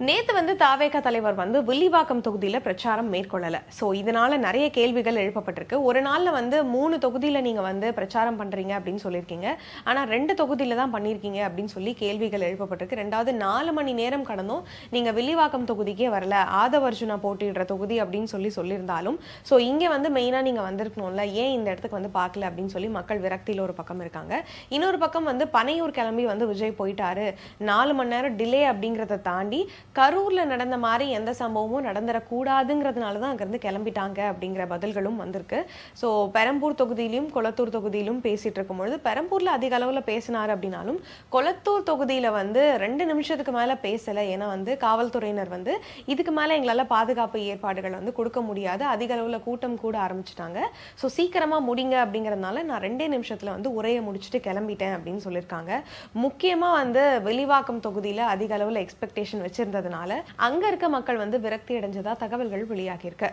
நேத்து தாவேகா தலைவர் வில்லிவாக்கம் தொகுதியில பிரச்சாரம் மேற்கொள்ளல. சோ இதனால நிறைய கேள்விகள் எழுப்பப்பட்டிருக்கு. ஒரு நாள்ல 3 தொகுதியில நீங்க பிரச்சாரம் பண்றீங்க அப்படின்னு சொல்லியிருக்கீங்க. ஆனா 2 தொகுதியில தான் பண்ணியிருக்கீங்க அப்படின்னு சொல்லி கேள்விகள் எழுப்பப்பட்டிருக்கு. ரெண்டாவது 4 மணி நேரம் கடந்தும் நீங்க வில்லிவாக்கம் தொகுதிக்கே வரல. ஆதவ அர்ஜுனா போட்டியிடுற தொகுதி அப்படின்னு சொல்லியிருந்தாலும் சோ இங்க மெயினா நீங்க வந்திருக்கணும்ல, ஏன் இந்த இடத்துக்கு பார்க்கல அப்படின்னு சொல்லி மக்கள் விரக்தியில ஒரு பக்கம் இருக்காங்க. இன்னொரு பக்கம் பனையூர் கிளம்பி விஜய் போயிட்டாரு, 4 மணி நேரம் டிலே அப்படிங்கறத தாண்டி கரூர்ல நடந்த மாதிரி எந்த சம்பவமும் நடந்துடக்கூடாதுங்கிறதுனால தான் அங்கிருந்து கிளம்பிட்டாங்க அப்படிங்கிற பதில்களும் வந்திருக்கு. ஸோ பெரம்பூர் தொகுதியிலும் கொளத்தூர் தொகுதியிலும் பேசிட்டு இருக்கும்பொழுது பெரம்பூர்ல அதிக அளவில் பேசினார் அப்படின்னாலும் கொளத்தூர் தொகுதியில 2 நிமிஷத்துக்கு மேல பேசல. ஏன்னா காவல்துறையினர் இதுக்கு மேல எங்களால பாதுகாப்பு ஏற்பாடுகள் கொடுக்க முடியாது, அதிக அளவுல கூட்டம் கூட ஆரம்பிச்சுட்டாங்க, ஸோ சீக்கிரமா முடிங்க அப்படிங்கறதுனால நான் 2 நிமிஷத்துல உரையை முடிச்சுட்டு கிளம்பிட்டேன் அப்படின்னு சொல்லியிருக்காங்க. முக்கியமா வெளிவாக்கம் தொகுதியில அதிக அளவுல எக்ஸ்பெக்டேஷன் வச்சிருந்ததுனால அங்க இருக்க மக்கள் விரக்தி அடைஞ்சதா தகவல்கள் வெளியாகி இருக்கு.